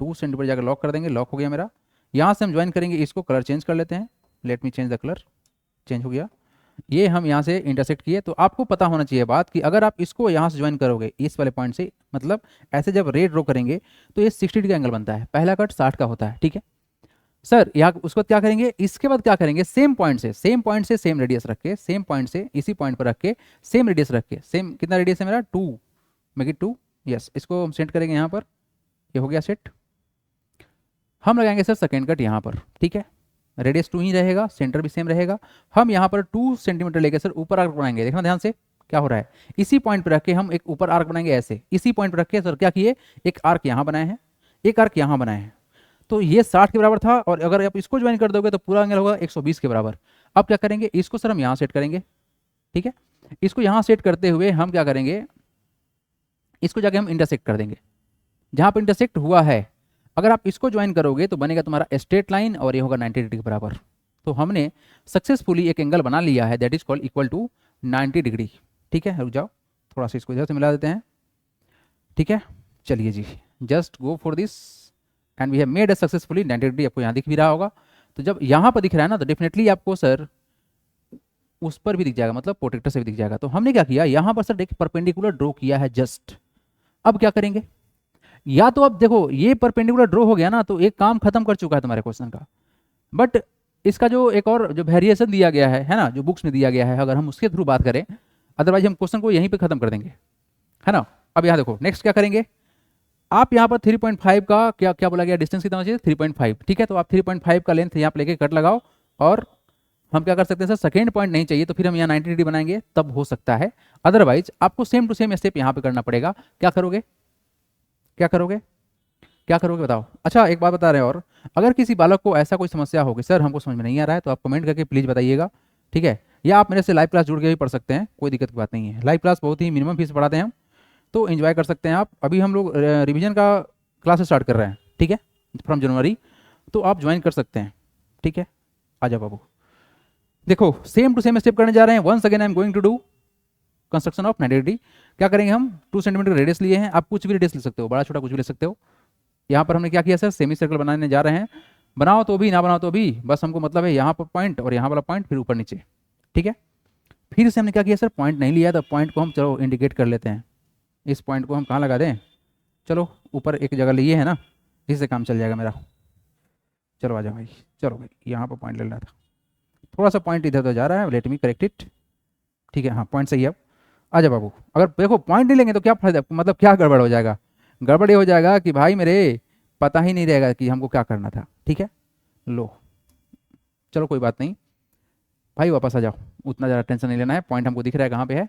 2 सेंटीमीटर जाकर लॉक कर देंगे, लॉक हो गया मेरा। यहाँ से हम ज्वाइन करेंगे, इसको कलर चेंज कर लेते हैं, let me change the colour, change हो गया। ये हम यहाँ से इंटरसेक्ट किए। तो आपको पता होना चाहिए बात कि अगर आप इसको यहाँ से ज्वाइन करोगे इस वाले पॉइंट से, मतलब ऐसे जब रेड ड्रॉ करेंगे तो ये 60 डिग्री का एंगल बनता है, पहला कट 60 का होता है, ठीक है सर। यहाँ उसके बाद क्या करेंगे, इसके बाद क्या करेंगे, सेम पॉइंट से सेम रेडियस रख के, सेम पॉइंट से इसी पॉइंट पर रख के सेम रेडियस रख के, सेम कितना रेडियस है मेरा 2, मेक इट 2, यस, इसको हम सेट करेंगे यहाँ पर, ये हो गया सेट। हम लगाएंगे सर सेकेंड कट यहाँ पर, ठीक है, रेडियस 2 ही रहेगा, सेंटर भी सेम रहेगा। हम यहाँ पर 2 सेंटीमीटर लेकर सर ऊपर आर्क बनाएंगे, देखना ध्यान से क्या हो रहा है। इसी पॉइंट पर रख के हम एक ऊपर आर्क बनाएंगे ऐसे, इसी पॉइंट पर रख के सर क्या किए, एक आर्क यहाँ बनाए हैं, एक आर्क यहाँ बनाए हैं। तो ये 60 के बराबर था, और अगर आप इसको ज्वाइन कर दोगे तो पूरा एंगल होगा 120 के बराबर। अब क्या करेंगे, इसको सर हम यहाँ सेट करेंगे, ठीक है, इसको यहाँ सेट करते हुए हम क्या करेंगे, इसको जाके हम इंटरसेक्ट कर देंगे जहाँ पर इंटरसेक्ट हुआ है। अगर आप इसको ज्वाइन करोगे तो बनेगा तुम्हारा स्ट्रेट लाइन और ये होगा 90 डिग्री के बराबर। तो हमने सक्सेसफुली एक एंगल बना लिया है, that is called equal to 90 degree, ठीक है। रुक जाओ, थोड़ा सा इसको इधर से मिला देते हैं, ठीक है। चलिए जी, just go for this and we have made a successfully 90 degree. आपको यहाँ दिख भी रहा होगा, तो जब यहाँ पर दिख रहा है ना तो डेफिनेटली आपको सर उस पर भी दिख जाएगा, मतलब प्रोटेक्टर से भी दिख जाएगा। तो हमने क्या किया, यहाँ पर सर एक परपेंडिकुलर ड्रॉ किया है जस्ट। अब क्या करेंगे, या तो अब देखो ये परपेंडिकुलर ड्रॉ हो गया ना तो एक काम खत्म कर चुका है तुम्हारे क्वेश्चन का। बट इसका जो एक और जो वेरिएशन दिया गया है ना, जो बुक्स में दिया गया है, अगर हम उसके थ्रू बात करें, अदरवाइज हम क्वेश्चन को यहीं पे खत्म कर देंगे, है ना। अब यहाँ देखो नेक्स्ट क्या करेंगे, आप यहाँ पर 3.5 का क्या क्या बोला गया, डिस्टेंस कितना चाहिए 3.5, ठीक है। तो आप 3.5 का लेंथ यहाँ पे लेके कट लगाओ, और हम क्या कर सकते हैं सर, सेकेंड पॉइंट नहीं चाहिए तो फिर हम यहाँ 90 डिग्री बनाएंगे, तब हो सकता है। अदरवाइज आपको सेम टू सेम स्टेप यहाँ पे करना पड़ेगा। क्या करोगे, क्या करोगे, क्या करोगे बताओ। अच्छा एक बात बता रहे हैं, और अगर किसी बालक को ऐसा कोई समस्या होगी सर हमको समझ में नहीं आ रहा है, तो आप कमेंट करके प्लीज़ बताइएगा, ठीक है। या आप मेरे से लाइव क्लास जुड़ के भी पढ़ सकते हैं, कोई दिक्कत की बात नहीं है। लाइव क्लास बहुत ही मिनिमम फीस पढ़ाते हैं हम, तो एंजॉय कर सकते हैं आप। अभी हम लोग रिवीजन का क्लास स्टार्ट कर रहे हैं, ठीक है, फ्रॉम जनवरी, तो आप ज्वाइन कर सकते हैं, ठीक है। आ जाओ बाबू, देखो सेम टू सेम स्टेप करने जा रहे हैं। Once again I am going to do construction of 90 degree. क्या करेंगे हम, 2 सेंटीमीटर रेडियस लिए हैं, आप कुछ भी रेडियस ले सकते हो, बड़ा छोटा कुछ भी ले सकते हो। यहाँ पर हमने क्या किया सर, सेमी सर्कल बनाने जा रहे हैं, बनाओ तो भी ना बनाओ तो भी, बस हमको मतलब है यहाँ पर पॉइंट और यहाँ वाला पॉइंट फिर ऊपर नीचे, ठीक है। फिर से हमने क्या किया सर, पॉइंट नहीं लिया तो पॉइंट को हम चलो इंडिकेट कर लेते हैं। इस पॉइंट को हम कहाँ लगा दें, चलो ऊपर एक जगह लिए है ना, इससे काम चल जाएगा मेरा। चलो आ जाओ भाई, चलो भाई यहाँ पर पॉइंट ले लेना था, थोड़ा सा पॉइंट इधर उधर जा रहा है, लेट मी करेक्ट इट, ठीक है। हाँ पॉइंट सही है। अब आ जाओ बाबू, अगर देखो पॉइंट नहीं लेंगे तो क्या फायदा, मतलब क्या गड़बड़ हो जाएगा, गड़बड़ ये हो जाएगा कि भाई मेरे पता ही नहीं रहेगा कि हमको क्या करना था, ठीक है। लो चलो कोई बात नहीं भाई, वापस आ जाओ, उतना ज़्यादा टेंशन नहीं लेना है, पॉइंट हमको दिख रहा है कहाँ पे है।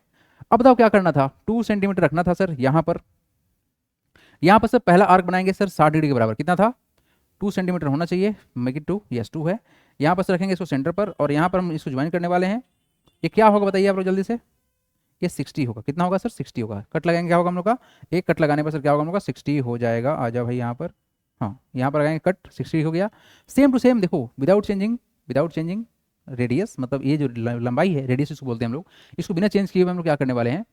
अब बताओ क्या करना था, 2 सेंटीमीटर रखना था सर यहाँ पर। यहाँ पर सर पहला आर्क बनाएंगे सर 60 डिग्री के बराबर, कितना था 2 सेंटीमीटर होना चाहिए, मेक इट 2, यस 2 है। यहाँ पर सर रखेंगे इसको सेंटर पर, और यहाँ पर हम इसको ज्वाइन करने वाले हैं। ये क्या होगा बताइए आप लोग जल्दी से, ये 60 होगा, कितना होगा सर 60 होगा। कट लगाएंगे, क्या होगा हम लोग का, एक कट लगाने पर सर क्या होगा हम लोग का 60 हो जाएगा। आ जाओ भाई यहाँ पर, हाँ यहाँ पर लगाएंगे कट, 60 हो गया। सेम टू सेम देखो, विदाउट चेंजिंग रेडियस, मतलब ये जो लंबाई है रेडियस इसको बोलते हैं हम लोग, इसको बिना चेंज किए हुए हम लोग क्या करने वाले हैं,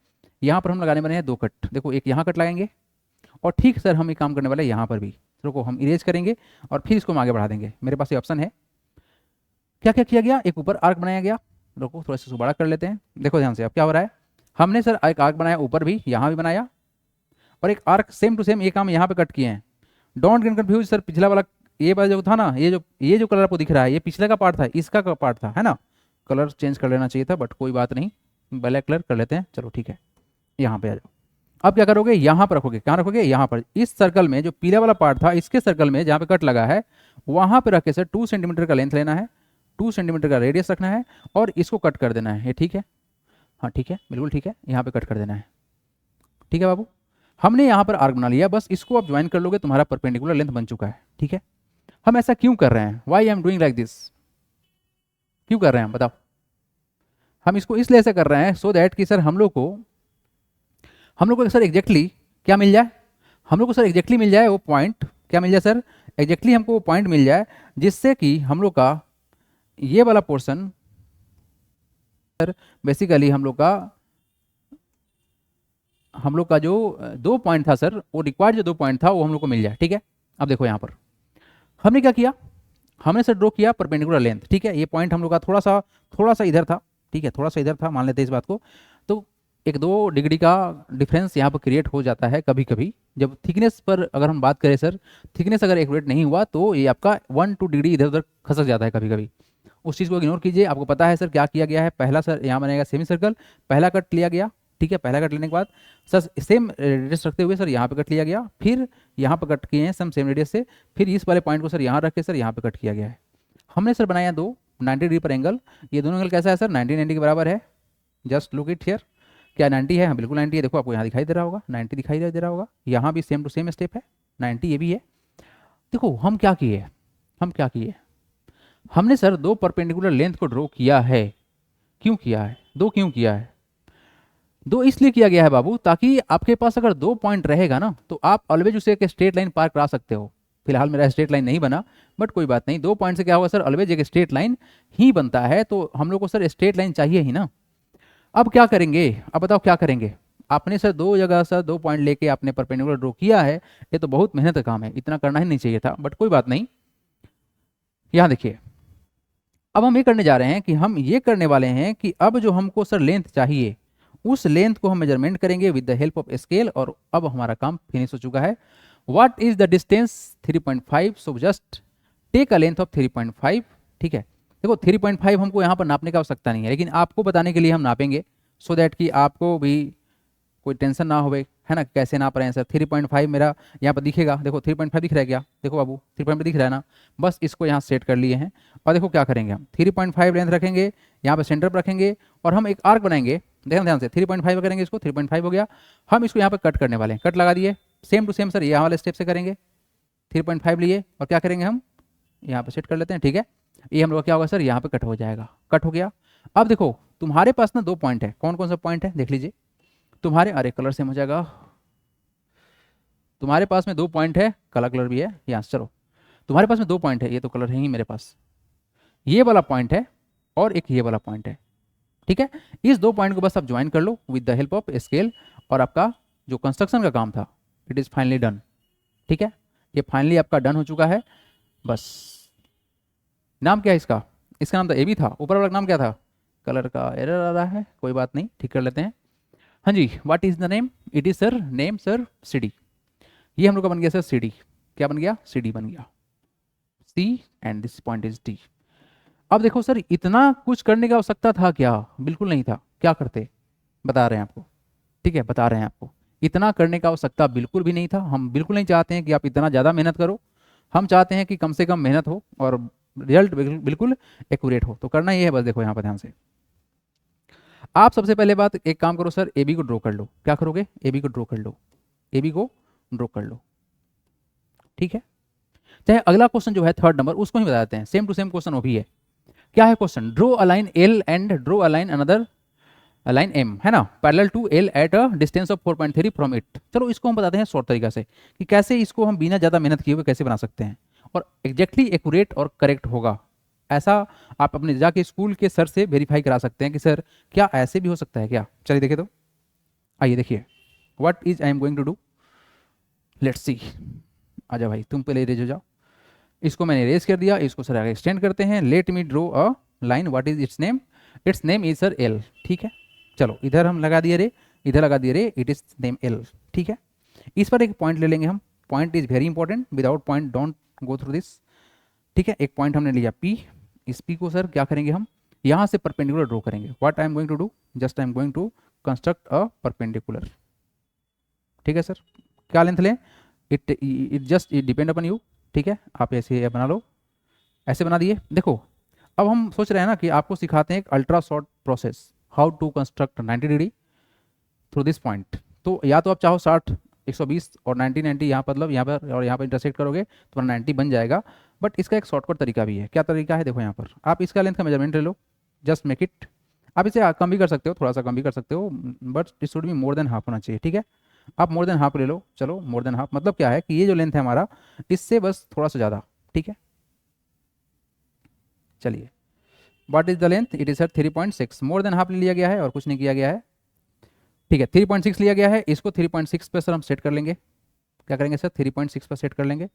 यहाँ पर हम लगाने वाले हैं 2 कट। देखो एक यहाँ कट लगाएंगे, और ठीक सर हम एक काम करने वाले हैं यहाँ पर भी, रुको हम इरेज करेंगे और फिर इसको हम आगे बढ़ा देंगे। मेरे पास ये ऑप्शन है, क्या क्या किया गया, एक ऊपर आर्क बनाया गया, रुको थोड़ा सा इसको बड़ा कर लेते हैं। देखो ध्यान से अब क्या हो रहा है, हमने सर एक आर्क बनाया ऊपर भी, यहाँ भी बनाया, और एक आर्क सेम टू सेम ये काम यहाँ पे कट किए हैं। डोंट गेट कंफ्यूज सर, पिछला वाला ये वाला जो था ना, ये जो कलर आपको दिख रहा है, ये पिछले का पार्ट था, इसका का पार्ट था, है ना। कलर चेंज कर लेना चाहिए था, बट कोई बात नहीं, ब्लैक कलर कर लेते हैं, चलो ठीक है। यहाँ पे आ जाओ। अब क्या करोगे, यहाँ पर रखोगे, कहाँ रखोगे, यहाँ पर। इस सर्कल में जो पीला वाला पार्ट था, इसके सर्कल में जहाँ पे कट लगा है, वहाँ पे रख के सर 2 सेंटीमीटर का लेंथ लेना है, 2 सेंटीमीटर का रेडियस रखना है, और इसको कट कर देना है। ये ठीक है, हाँ ठीक है, बिल्कुल ठीक है, यहाँ पे कट कर देना है। ठीक है बाबू, हमने यहाँ पर आर्क बना लिया, बस इसको आप ज्वाइन कर लोगे, तुम्हारा परपेंडिकुलर लेंथ बन चुका है। ठीक है, हम ऐसा क्यों कर रहे हैं, why I am doing like this, क्यों कर रहे हैं बताओ। हम इसको इसलिए ऐसा कर रहे हैं सो दैट कि सर हम लोग को सर एग्जैक्टली क्या मिल जाए, हम लोग को सर एग्जैक्टली मिल जाए वो पॉइंट, क्या मिल जाए सर, एग्जैक्टली हमको वो पॉइंट मिल जाए, जिससे कि हम लोग का ये वाला पोर्शन सर बेसिकली हम लोग का जो 2 पॉइंट था सर, वो रिक्वायर्ड जो 2 पॉइंट था वो हम लोग को मिल जाए। ठीक है, अब देखो यहाँ पर हमने क्या किया, हमने सर ड्रॉ किया परपेंडिकुलर लेंथ। ठीक है, ये पॉइंट हम लोग का थोड़ा सा इधर था, ठीक है, थोड़ा सा इधर था, मान लेते हैं इस बात को। तो 1-2 डिग्री का डिफरेंस यहाँ पर क्रिएट हो जाता है कभी कभी, जब थिकनेस पर अगर हम बात करें सर, थिकनेस अगर एक्यूरेट नहीं हुआ तो ये आपका 1-2 डिग्री इधर उधर खसक जाता है कभी कभी। उस चीज़ को इग्नोर कीजिए। आपको पता है सर क्या किया गया है, पहला सर यहाँ बनेगा सेमी सर्कल, पहला कट लिया गया। ठीक है, पहला कट लेने के बाद सर सेम रेडियस रखते हुए सर यहाँ पे कट लिया गया, फिर यहाँ पे कट किए हैं सेम रेडियस से, फिर इस वाले पॉइंट को सर यहाँ रख के सर यहाँ पे कट किया गया है। हमने सर बनाया 2 90 डिग्री पर एंगल। ये दोनों एंगल कैसा है सर, 90 के बराबर है। जस्ट लुक इट हियर, क्या 90 है, हाँ बिल्कुल 90 है। देखो आपको यहाँ दिखाई दे रहा होगा, 90 दिखाई दे रहा होगा, यहाँ भी सेम टू सेम स्टेप है, 90 ये भी है। देखो हम क्या किए, हमने सर 2 परपेंडिकुलर लेंथ को ड्रॉ किया है। क्यों किया है, 2 क्यों किया है, 2 इसलिए किया गया है बाबू, ताकि आपके पास अगर 2 पॉइंट रहेगा ना तो आप ऑलवेज उसे एक स्ट्रेट लाइन पार करा सकते हो। फिलहाल मेरा स्ट्रेट लाइन नहीं बना, बट कोई बात नहीं, 2 पॉइंट से क्या होगा सर, ऑलवेज एक स्ट्रेट लाइन ही बनता है, तो हम लोग को सर स्ट्रेट लाइन चाहिए ही ना। अब क्या करेंगे, अब बताओ क्या करेंगे। आपने सर 2 जगह सर 2 पॉइंट लेके आपने परपेंडिकुलर ड्रॉ किया है, ये तो बहुत मेहनत का काम है, इतना करना ही नहीं चाहिए था, बट कोई बात नहीं। यहाँ देखिए, अब हम ये करने जा रहे हैं कि हम ये करने वाले हैं कि अब जो हमको सर लेंथ चाहिए, उस लेंथ को हम मेजरमेंट करेंगे with the help of scale, और अब हमारा काम फिनिश हो चुका है। What is the distance 3.5, so just take a length of 3.5। ठीक है, देखो 3.5 हमको यहाँ पर नापने का आवश्यकता नहीं है, लेकिन आपको बताने के लिए हम नापेंगे, सो दैट कि आपको भी कोई टेंशन ना होवे, है ना, कैसे नाप रहे हैं सर। 3.5 मेरा यहाँ पर दिखेगा, देखो 3.5 दिख रहा है क्या, देखो बाबू 3.5 दिख रहा है ना, बस इसको यहाँ सेट कर लिए हैं। और देखो क्या करेंगे, हम 3.5 लेंथ रखेंगे, यहाँ पे सेंटर पर रखेंगे, और हम एक आर्क बनाएंगे। देखना ध्यान से, 3.5 करेंगे इसको, 3.5 हो गया, हम इसको यहाँ पर कट करने वाले हैं, कट लगा दिए, सेम टू सेम सर यहाँ वाले स्टेप से करेंगे। 3.5 लिए और क्या करेंगे, हम यहाँ पर सेट कर लेते हैं। ठीक है, ये हम लोग क्या होगा सर, यहाँ पे कट हो जाएगा, कट हो गया। अब देखो तुम्हारे पास ना 2 पॉइंट है, कौन कौन सा पॉइंट है देख लीजिए तुम्हारे, अरे कलर सेम हो जाएगा, तुम्हारे पास में 2 पॉइंट है, काला कलर भी है यहाँ, चलो तुम्हारे पास में 2 पॉइंट है, ये तो कलर है ही मेरे पास, ये वाला पॉइंट है और एक ये वाला पॉइंट है। ठीक है, इस 2 पॉइंट को बस आप ज्वाइन कर लो with the help of scale, और आपका जो कंस्ट्रक्शन का काम था इट इज फाइनली डन। ठीक है, ये फाइनली आपका डन हो चुका है। बस नाम क्या है इसका, इसका नाम तो ए बी था, ऊपर वाला नाम क्या था, कलर का एरर आ रहा है, कोई बात नहीं, ठीक कर लेते हैं। हाँ जी, what is the name, it is sir name sir C D, ये हम लोग का बन गया सर सी डी, क्या बन गया, सी डी बन गया, C and this point is D. अब देखो सर इतना कुछ करने की आवश्यकता था क्या, बिल्कुल नहीं था, क्या करते बता रहे हैं आपको। ठीक है, बता रहे हैं आपको, इतना करने का आवश्यकता बिल्कुल भी नहीं था। हम बिल्कुल नहीं चाहते हैं कि आप इतना ज़्यादा मेहनत करो, हम चाहते हैं कि कम से कम मेहनत हो और रिजल्ट बिल्कुल एक्यूरेट हो। तो करना ये है बस, देखो यहाँ पर ध्यान से, आप सबसे पहले बात एक काम करो सर, ए बी को ड्रॉ कर लो। क्या करोगे, ए बी को ड्रॉ कर लो, ए बी को ड्रॉ कर लो। ठीक है, चाहे अगला क्वेश्चन जो है 3rd नंबर, उसको ही बता देते हैं, सेम टू सेम क्वेश्चन वो भी है। क्या है question, draw a line L and draw a line another line M, है ना, parallel to L at a distance of 4.3 from it. चलो इसको हम बताते हैं शॉर्ट तरीका से कि कैसे इसको हम बिना ज़्यादा मेहनत किए हुए कैसे बना सकते हैं और एग्जैक्टली एक्यूरेट और करेक्ट होगा। ऐसा आप अपने जाके स्कूल के सर से वेरीफाई करा सकते हैं कि सर क्या ऐसे भी हो सकता है क्या। चलिए देखे, तो आइए देखिए, what is I am going to do, let's see. आजा भाई तुम पहले इरेज हो जाओ, इसको मैंने इरेज कर दिया, इसको सर आगे एक्सटेंड करते हैं। Let me draw a line, what is it's name, it's name is sir L. ठीक है, चलो इधर हम लगा दिए रे, इधर लगा दिए रे, इट इज नेम एल। ठीक है, इस पर एक पॉइंट ले लेंगे हम, point is very important, without point don't go through this. ठीक है, एक पॉइंट हमने लिया P, इस P को सर क्या करेंगे हम यहाँ से परपेंडिकुलर ड्रॉ करेंगे। What I am going to do, just I am going to construct a perpendicular. ठीक है सर, क्या लेंथ लें, इट डिपेंड अपॉन यू। ठीक है, आप ऐसे बना लो, ऐसे बना दिए। देखो अब हम सोच रहे हैं ना कि आपको सिखाते हैं एक ultra short process, how to construct 90 degree through this point. तो या तो आप चाहो 60 120 और 90 90 यहाँ मतलब यहाँ पर और यहाँ पर इंटरसेक्ट करोगे तो 90 बन जाएगा। बट इसका एक शॉर्टकट तरीका भी है। क्या तरीका है, देखो यहाँ पर आप इसका लेंथ का मेजरमेंट ले लो, जस्ट मेक इट। आप इसे कम भी कर सकते हो, थोड़ा सा कम भी कर सकते हो, but it should be more than half होना चाहिए। ठीक है, आप मोर देन हाफ ले लो। चलो मोर देन हाफ मतलब क्या है कि ये जो लेंथ है हमारा, इससे बस थोड़ा सा ज़्यादा। ठीक है, चलिए what is the length, it is sir 3.6, more than half ले लिया गया है और कुछ नहीं किया गया है। ठीक है, 3.6 लिया गया है, इसको 3.6 पे सर हम सेट कर लेंगे। क्या करेंगे सर, 3.6 पर सेट कर लेंगे।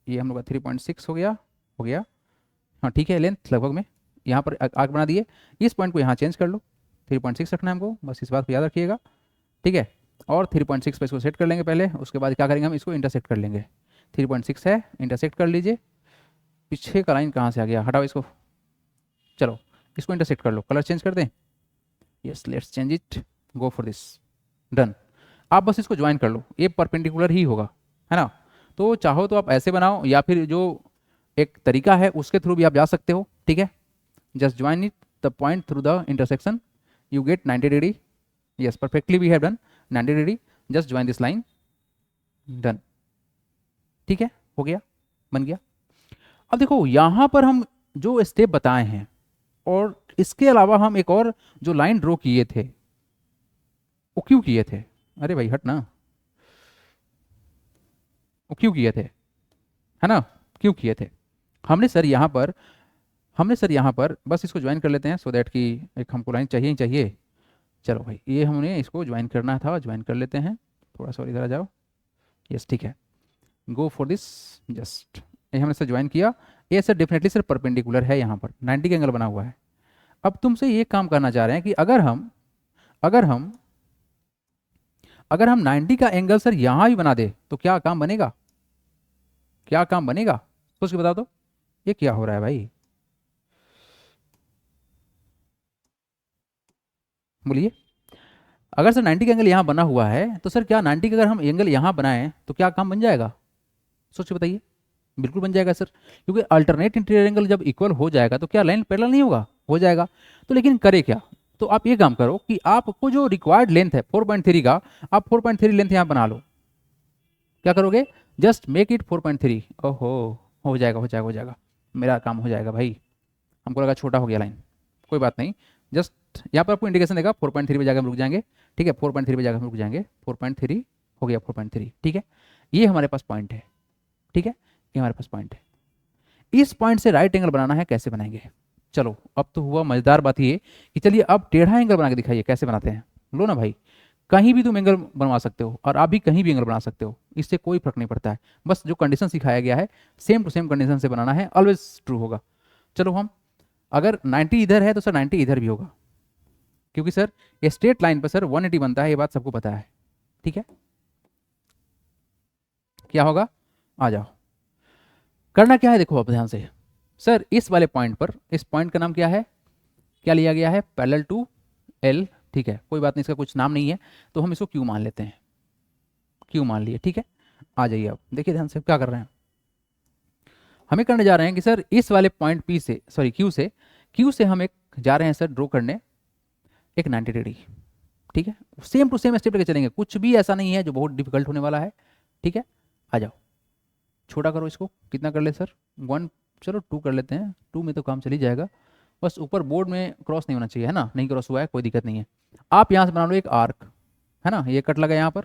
ये हम लोग का 3.6 हो गया। हाँ ठीक है, लेंथ लगभग में यहाँ पर आर्क बना दिए। इस पॉइंट को यहाँ चेंज कर लो, 3.6 रखना है हमको, बस इस बात को याद रखिएगा। ठीक है, और 3.6 पे इसको सेट कर लेंगे पहले, उसके बाद क्या करेंगे हम इसको इंटरसेक्ट कर लेंगे। 3.6 है, इंटरसेक्ट कर लीजिए। पीछे का लाइन कहाँ से आ गया, हटाओ इसको। चलो इसको इंटरसेक्ट कर लो, कलर चेंज कर दें। Yes let's change it, go for this, done. आप बस इसको ज्वाइन कर लो, ये परपेंडिकुलर ही होगा, है ना। तो चाहो तो आप ऐसे बनाओ या फिर जो एक तरीका है उसके थ्रू भी आप जा सकते हो। ठीक है, just join it the point through the intersection, you get 90 degree. Yes perfectly we have done 90 degree, just join this line, done. ठीक है, हो गया, बन गया। अब देखो यहाँ पर हम जो स्टेप बताए हैं और इसके अलावा हम एक और जो लाइन ड्रॉ किए थे वो क्यों किए थे, अरे भाई हट ना, वो क्यों किए थे, है ना, क्यों किए थे। हमने सर यहाँ पर बस इसको ज्वाइन कर लेते हैं सो दैट कि एक हमको लाइन चाहिए ही चाहिए। चलो भाई ये हमने इसको ज्वाइन करना था, ज्वाइन कर लेते हैं। थोड़ा सा और इधर आ जाओ, यस ठीक है, गो फॉर दिस, जस्ट ये हमने सर ज्वाइन किया। ये सर डेफिनेटली सर परपेंडिकुलर है, यहाँ पर 90 का एंगल बना हुआ है। अब तुमसे ये काम करना चाह रहे हैं कि अगर हम अगर हम 90 का एंगल सर यहाँ भी बना दे तो क्या काम बनेगा, क्या काम बनेगा, सोच के बता दो। ये क्या हो रहा है भाई, बोलिए। अगर सर 90 का एंगल यहाँ बना हुआ है तो सर क्या 90 का अगर हम एंगल यहाँ बनाएं तो क्या काम बन जाएगा, सोच के बताइए। बिल्कुल बन जाएगा सर, क्योंकि अल्टरनेट इंटीरियर एंगल जब इक्वल हो जाएगा तो क्या लाइन पैरेलल नहीं होगा, हो जाएगा। तो लेकिन करे क्या, तो आप ये काम करो कि आपको जो रिक्वायर्ड लेंथ है 4.3 का, आप 4.3 लेंथ यहाँ बना लो। क्या करोगे, जस्ट मेक इट 4.3। ओहो, हो जाएगा हो जाएगा हो जाएगा, मेरा काम हो जाएगा भाई। हमको लगा छोटा हो गया लाइन, कोई बात नहीं। जस्ट यहाँ पर आपको इंडिकेशन देगा 4.3 पे जाकर हम रुक जाएंगे। ठीक है, 4.3 पे जाकर हम रुक जाएंगे, 4.3 हो गया, 4.3। ठीक है, ये हमारे पास पॉइंट है। ठीक है, ये हमारे पास पॉइंट है। इस पॉइंट से राइट एंगल बनाना है, कैसे बनाएंगे। चलो अब तो हुआ मजेदार बात ये कि चलिए अब टेढ़ा एंगल बना के दिखाइए कैसे बनाते हैं। लो ना भाई, कहीं भी तुम एंगल बनवा सकते हो और आप भी कहीं भी एंगल बना सकते हो, इससे कोई फर्क नहीं पड़ता है। बस जो कंडीशन सिखाया गया है सेम टू सेम कंडीशन से बनाना है, ऑलवेज ट्रू होगा। चलो हम अगर 90 इधर है तो सर 90 इधर भी होगा, क्योंकि सर ये स्ट्रेट लाइन पर सर 180 बनता है, ये बात सबको पता है। ठीक है, क्या होगा, आ जाओ। करना क्या है, देखो आप ध्यान से। सर इस वाले पॉइंट पर, इस पॉइंट का नाम क्या है, क्या लिया गया है, पैरेलल टू एल। ठीक है, कोई बात नहीं, इसका कुछ नाम नहीं है तो हम इसको क्यू मान लेते हैं, क्यू मान लिए। ठीक है, आ जाइए अब देखिए ध्यान से क्या कर रहे हैं। हमें करने जा रहे हैं कि सर इस वाले पॉइंट पी से, सॉरी क्यू से हम एक जा रहे हैं सर ड्रॉ करने एक 90 डिग्री। ठीक है, सेम टू सेम स्टेप लेके चलेंगे, कुछ भी ऐसा नहीं है जो बहुत डिफिकल्ट होने वाला है। ठीक है, आ जाओ, छोटा करो इसको, कितना कर ले सर 1, चलो 2 कर लेते हैं, 2 में तो काम चल ही जाएगा। बस ऊपर बोर्ड में क्रॉस नहीं होना चाहिए, है ना, नहीं क्रॉस हुआ है कोई दिक्कत नहीं है। आप यहाँ से बना लो एक आर्क, है ना, ये कट लगा यहाँ पर,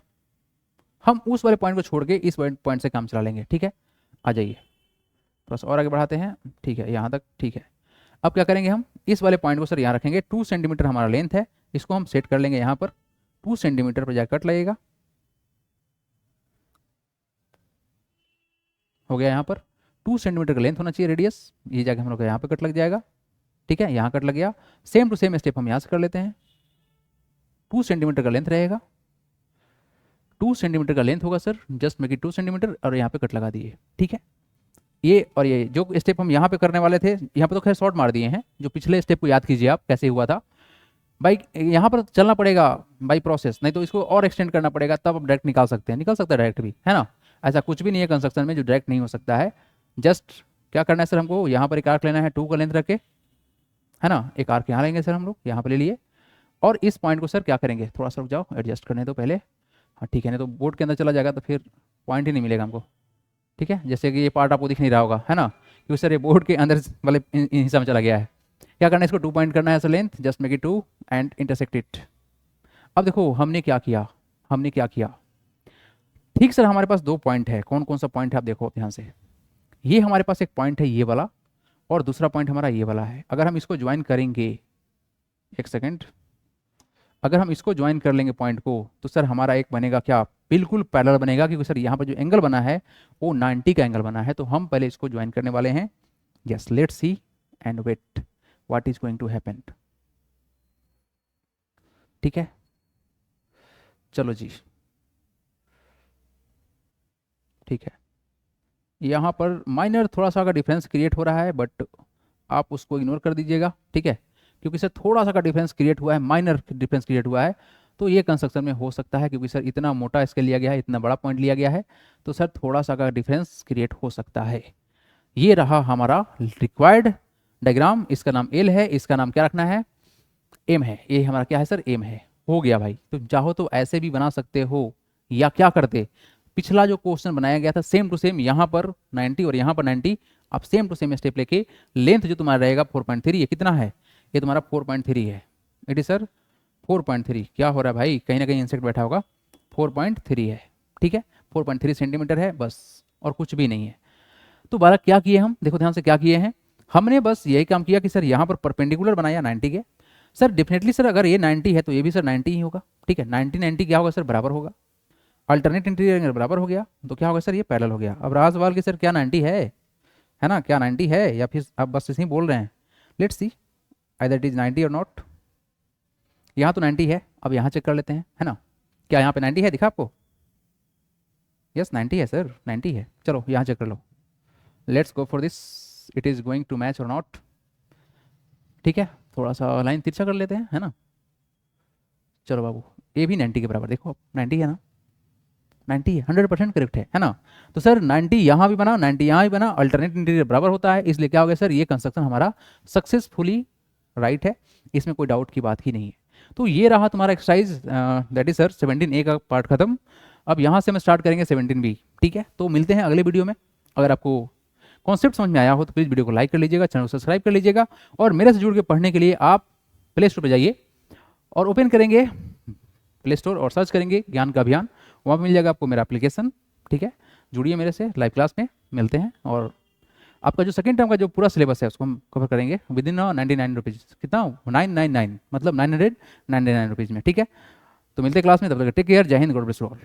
हम उस वाले पॉइंट को छोड़ के इस पॉइंट से काम चला लेंगे। ठीक है, आ जाइए थोड़ा सा और आगे बढ़ाते हैं। ठीक है, यहाँ तक ठीक है। अब क्या करेंगे, हम इस वाले पॉइंट को सर यहाँ रखेंगे, 2 सेंटीमीटर हमारा लेंथ है, इसको हम सेट कर लेंगे यहाँ पर, 2 सेंटीमीटर पर जाकर कट लगेगा। हो गया, यहाँ पर 2 सेंटीमीटर का लेंथ होना चाहिए रेडियस, ये जाके हम लोग यहाँ पर कट लग जाएगा। ठीक है, यहाँ कट लग गया, सेम टू सेम स्टेप हम यहाँ से कर लेते हैं। 2 सेंटीमीटर का लेंथ रहेगा, 2 सेंटीमीटर का लेंथ होगा sir, just make it 2 centimetre और यहाँ पे कट लगा दिए। ठीक है, ये और ये जो स्टेप हम यहाँ पे करने वाले थे, यहाँ पे तो खैर शॉर्ट मार दिए हैं, जो पिछले स्टेप को याद कीजिए आप कैसे हुआ था भाई। यहाँ पर चलना पड़ेगा बाई प्रोसेस, नहीं तो इसको और एक्सटेंड करना पड़ेगा, तब आप डायरेक्ट निकाल सकते हैं, निकल सकता है डायरेक्ट भी, है ना। ऐसा कुछ भी नहीं है कंस्ट्रक्शन में जो डायरेक्ट नहीं हो सकता है। जस्ट क्या करना है सर, हमको यहाँ पर एक आर्क लेना है 2 का लेंथ रख के, है ना। एक आर्क यहाँ लेंगे सर हम लोग, यहाँ पर ले लिए, और इस पॉइंट को सर क्या करेंगे, थोड़ा सा रुक जाओ, एडजस्ट करने दो पहले। हाँ ठीक है, नहीं तो बोर्ड के अंदर चला जाएगा तो फिर पॉइंट ही नहीं मिलेगा हमको। ठीक है, जैसे कि ये पार्ट आपको दिख नहीं रहा होगा, है ना, क्योंकि सर ये बोर्ड के अंदर वाले इन हिस्सा में चला गया है। क्या करना है, इसको 2 पॉइंट करना है sir length, just make it 2 and intersect it. अब देखो हमने क्या किया, हमने क्या किया, ठीक सर हमारे पास 2 पॉइंट है, कौन कौन सा पॉइंट है आप देखो ध्यान से। ये हमारे पास एक पॉइंट है ये वाला, और दूसरा पॉइंट हमारा ये वाला है। अगर हम इसको ज्वाइन करेंगे, एक सेकेंड, अगर हम इसको ज्वाइन कर लेंगे पॉइंट को, तो सर हमारा एक बनेगा क्या, बिल्कुल पैरेलल बनेगा, क्योंकि सर यहाँ पर जो एंगल बना है वो 90 का एंगल बना है। तो हम पहले इसको ज्वाइन करने वाले हैं। Yes, let's see and wait what is going to happen. ठीक है, चलो जी, ठीक है, यहाँ पर माइनर थोड़ा सा का डिफरेंस क्रिएट हो रहा है, बट आप उसको इग्नोर कर दीजिएगा, ठीक है, क्योंकि सर थोड़ा सा का डिफरेंस क्रिएट हुआ है, माइनर डिफरेंस क्रिएट हुआ है, तो ये कंस्ट्रक्शन में हो सकता है, क्योंकि सर इतना मोटा स्केल लिया गया है, इतना बड़ा पॉइंट लिया गया है, तो सर थोड़ा सा का डिफरेंस क्रिएट हो सकता है। ये रहा हमारा रिक्वायर्ड डायग्राम, इसका नाम एल है, इसका नाम क्या रखना है, एम है। ये हमारा क्या है सर, एम है। हो गया भाई, तो चाहो तो ऐसे भी बना सकते हो, या क्या करते, पिछला जो क्वेश्चन बनाया गया था सेम टू सेम, यहाँ पर 90 और यहाँ पर 90, आप सेम टू सेम स्टेप लेके लेंथ जो तुम्हारा रहेगा 4.3, ये कितना है, ये तुम्हारा 4.3 है। इट इज सर 4.3, क्या हो रहा है भाई, कहीं ना कहीं इंसेक्ट बैठा होगा, 4.3 है, ठीक है, 4.3 सेंटीमीटर है बस, और कुछ भी नहीं है। तो बारह क्या किए हम, देखो ध्यान से क्या किए हैं, हमने बस यही काम किया कि सर यहाँ पर परपेंडिकुलर बनाया 90 के। सर डेफिनेटली सर अगर ये 90 है तो ये भी सर 90 ही होगा, ठीक है, 90 90 क्या होगा सर, बराबर होगा। अल्टरनेट इंटीरियर एंगल बराबर हो गया, तो क्या होगा सर, ये पैरेलल हो गया। अब रहा सवाल कि सर क्या 90 है ना, क्या 90 है, या फिर आप बस ऐसे ही बोल रहे हैं। Let's see either it is 90 और नॉट। यहाँ तो 90 है, अब यहाँ चेक कर लेते हैं, है ना, क्या यहाँ पे 90 है, दिखा आपको, यस 90 है सर, 90 है। चलो यहाँ चेक कर लो, let's go for this, it is going to match or not. ठीक है, थोड़ा सा लाइन तिरछा कर लेते हैं, है ना। चलो बाबू, ये भी 90 के बराबर, देखो 90 है ना, 90 है, 100% करेक्ट है ना। तो सर 90 यहाँ भी बना, 90 यहाँ भी बना, अल्टरनेट इंटीरियर बराबर होता है, इसलिए क्या हो गया सर, ये कंस्ट्रक्शन हमारा सक्सेसफुली राइट है, इसमें कोई डाउट की बात ही नहीं है। तो ये रहा तुम्हारा exercise, that is sir 17A का पार्ट खत्म। अब यहाँ से हम स्टार्ट करेंगे 17B, ठीक है। तो मिलते हैं अगले वीडियो में। अगर आपको कॉन्सेप्ट समझ में आया हो तो प्लीज़ वीडियो को लाइक कर लीजिएगा, चैनल को सब्सक्राइब कर लीजिएगा, और मेरे से जुड़ के पढ़ने के लिए आप प्ले स्टोर पर जाइए और ओपन करेंगे प्ले स्टोर और सर्च करेंगे ज्ञान का अभियान, वहाँ पर मिल जाएगा आपको मेरा एप्लीकेशन, ठीक है। जुड़िए मेरे से, लाइव क्लास में मिलते हैं, और आपका जो सेकंड टर्म का जो पूरा सिलेबस है उसको हम कवर करेंगे विद इन 99 रुपीज़, कितना 999, मतलब 999 रुपीज़ में, ठीक है। तो मिलते हैं क्लास में, तब तक टेक केयर, जय Hind, God bless you all.